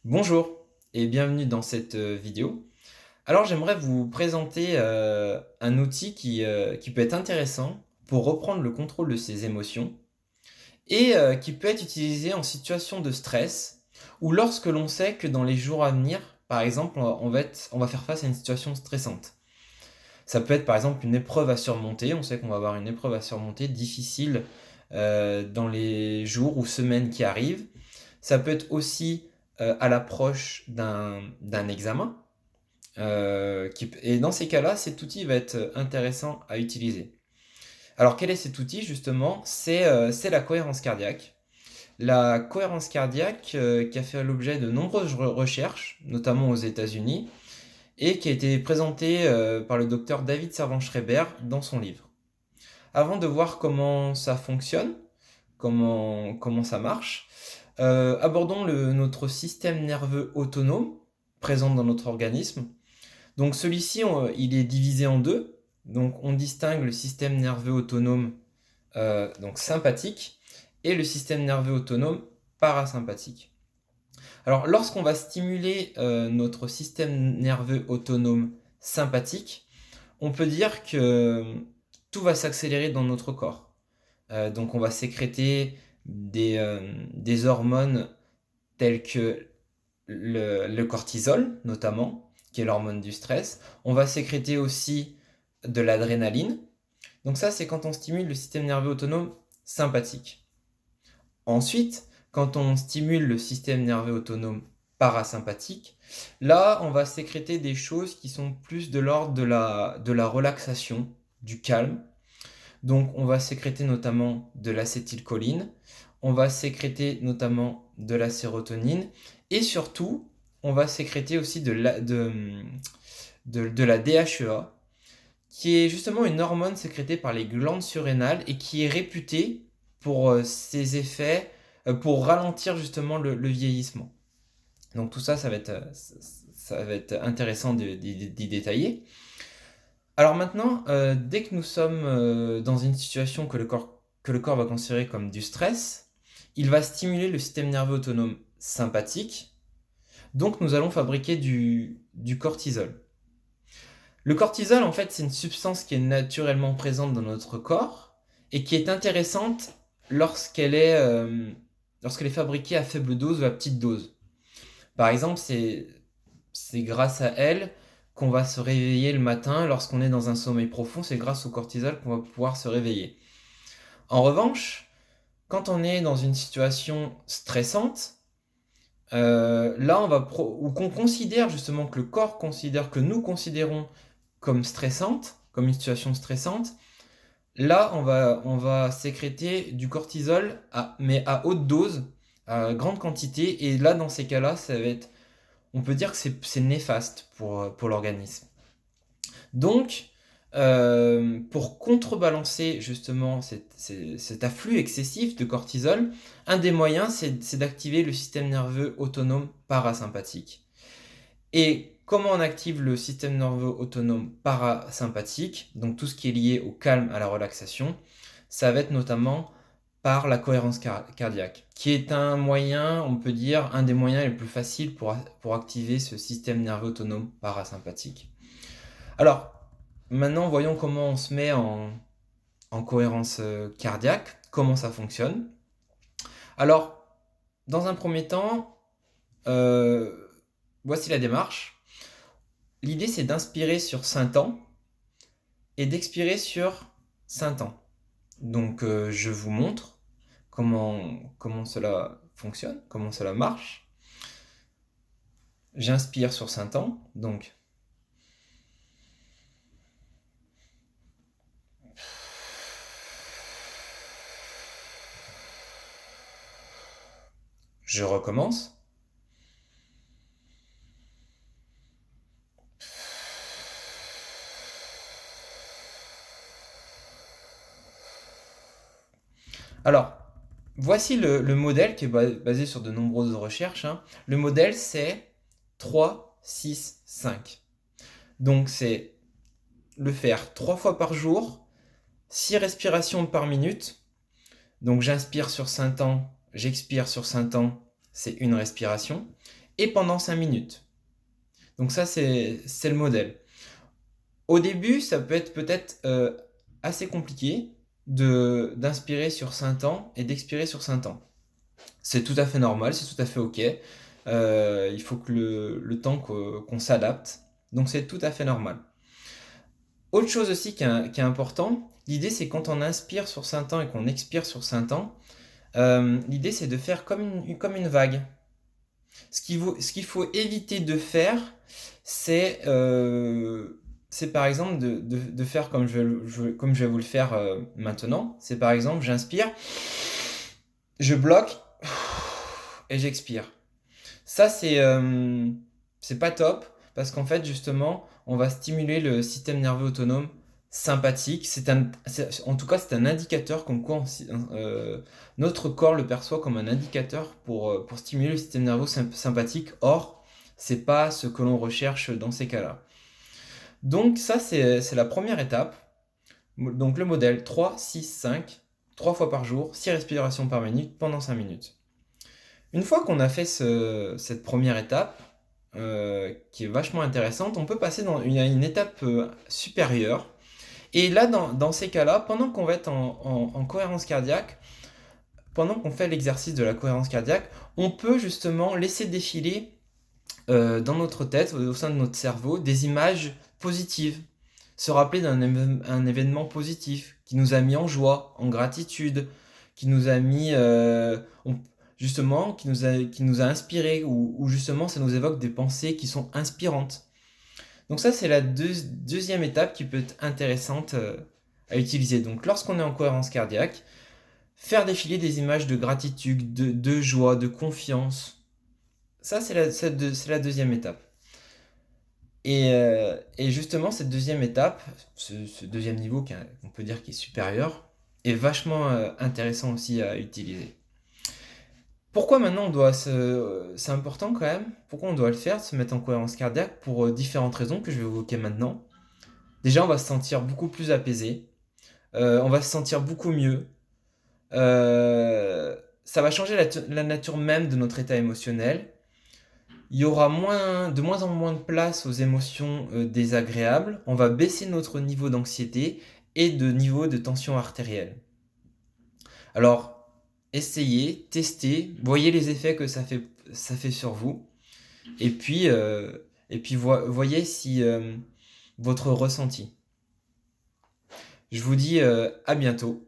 Bonjour et bienvenue dans cette vidéo. Alors j'aimerais vous présenter un outil qui peut être intéressant pour reprendre le contrôle de ses émotions et qui peut être utilisé en situation de stress ou lorsque l'on sait que dans les jours à venir, par exemple, on va faire face à une situation stressante. Ça peut être par exemple une épreuve à surmonter, on sait qu'on va avoir une épreuve à surmonter difficile dans les jours ou semaines qui arrivent. Ça peut être aussi à l'approche d'un examen. Et dans ces cas-là, cet outil va être intéressant à utiliser. Alors quel est cet outil justement? C'est la cohérence cardiaque. La cohérence cardiaque qui a fait l'objet de nombreuses recherches, notamment aux États-Unis, et qui a été présentée par le docteur David Servan-Schreiber dans son livre. Avant de voir comment ça fonctionne, comment ça marche, abordons notre système nerveux autonome présent dans notre organisme. Donc celui-ci, il est divisé en deux. Donc on distingue le système nerveux autonome donc sympathique et le système nerveux autonome parasympathique. Alors lorsqu'on va stimuler notre système nerveux autonome sympathique, on peut dire que tout va s'accélérer dans notre corps. Donc on va sécréter des hormones telles que le cortisol notamment, qui est l'hormone du stress. On va sécréter aussi de l'adrénaline. Donc ça, c'est quand on stimule le système nerveux autonome sympathique. Ensuite, quand on stimule le système nerveux autonome parasympathique, là, on va sécréter des choses qui sont plus de l'ordre de la relaxation, du calme. Donc on va sécréter notamment de l'acétylcholine, on va sécréter notamment de la sérotonine et surtout on va sécréter aussi de la DHEA qui est justement une hormone sécrétée par les glandes surrénales et qui est réputée pour ses effets, pour ralentir justement le vieillissement. Donc tout ça, ça va être intéressant d'y détailler. Alors maintenant, dès que nous sommes dans une situation que le corps va considérer comme du stress, il va stimuler le système nerveux autonome sympathique. Donc nous allons fabriquer du cortisol. Le cortisol, en fait, c'est une substance qui est naturellement présente dans notre corps et qui est intéressante lorsqu'elle est fabriquée à faible dose ou à petite dose. Par exemple, c'est grâce à elle qu'on va se réveiller le matin lorsqu'on est dans un sommeil profond. C'est grâce au cortisol qu'on va pouvoir se réveiller. En revanche, quand on est dans une situation stressante, là ou qu'on considère justement que le corps considère que nous considérons comme stressante, comme une situation stressante, là on va sécréter du cortisol mais à haute dose, à grande quantité, et là dans ces cas-là, on peut dire que c'est néfaste pour l'organisme. Donc, pour contrebalancer justement cet afflux excessif de cortisol, un des moyens, c'est d'activer le système nerveux autonome parasympathique. Et comment on active le système nerveux autonome parasympathique, donc tout ce qui est lié au calme, à la relaxation, ça va être notamment par la cohérence cardiaque, qui est un moyen, on peut dire, un des moyens les plus faciles pour activer ce système nerveux autonome parasympathique. Alors, maintenant, voyons comment on se met en cohérence cardiaque, comment ça fonctionne. Alors, dans un premier temps, voici la démarche. L'idée, c'est d'inspirer sur 5 temps et d'expirer sur 5 temps. Donc, je vous montre comment cela fonctionne, comment cela marche. J'inspire sur 5 temps, donc je recommence. Alors, voici le modèle qui est basé sur de nombreuses recherches, hein. Le modèle, c'est 3, 6, 5. Donc, c'est le faire 3 fois par jour, 6 respirations par minute. Donc, j'inspire sur 5 temps, j'expire sur 5 temps, c'est une respiration. et pendant 5 minutes. Donc ça, c'est le modèle. Au début, ça peut être peut-être assez compliqué d'inspirer sur 5 temps et d'expirer sur 5 temps. C'est tout à fait normal, c'est tout à fait OK. Il faut que le temps qu'on s'adapte. Donc c'est tout à fait normal. Autre chose aussi qui est important, l'idée c'est quand on inspire sur 5 temps et qu'on expire sur 5 temps, l'idée c'est de faire comme une vague. Ce qu'il faut éviter de faire, c'est par exemple de faire comme comme je vais vous le faire maintenant. C'est par exemple, j'inspire, je bloque et j'expire. Ça, c'est pas top parce qu'en fait, justement, on va stimuler le système nerveux autonome sympathique. En tout cas, c'est un indicateur comme quoi notre corps le perçoit comme un indicateur pour stimuler le système nerveux sympathique. Or, c'est pas ce que l'on recherche dans ces cas-là. Donc ça, c'est la première étape. Donc le modèle 3, 6, 5, 3 fois par jour, 6 respirations par minute pendant 5 minutes. Une fois qu'on a fait cette première étape, qui est vachement intéressante, on peut passer à une étape supérieure. Et là, dans ces cas-là, pendant qu'on va être en cohérence cardiaque, pendant qu'on fait l'exercice de la cohérence cardiaque, on peut justement laisser défiler dans notre tête, au sein de notre cerveau, des images positives. Se rappeler d'un événement positif qui nous a mis en joie, en gratitude, qui nous a mis justement, qui nous a inspiré, ou justement ça nous évoque des pensées qui sont inspirantes. Donc ça, c'est la deuxième étape qui peut être intéressante à utiliser. Donc lorsqu'on est en cohérence cardiaque, faire défiler des images de gratitude, de joie, de confiance. Ça, c'est la deuxième étape. Et justement, cette deuxième étape, ce deuxième niveau, on peut dire qui est supérieur, est vachement intéressant aussi à utiliser. Pourquoi maintenant c'est important quand même, pourquoi on doit le faire, se mettre en cohérence cardiaque, pour différentes raisons que je vais évoquer maintenant. Déjà, on va se sentir beaucoup plus apaisé, on va se sentir beaucoup mieux, ça va changer la nature même de notre état émotionnel. Il y aura de moins en moins de place aux émotions désagréables, on va baisser notre niveau d'anxiété et de niveau de tension artérielle. Alors, essayez, testez, voyez les effets que ça fait sur vous, et puis voyez si votre ressenti. Je vous dis à bientôt.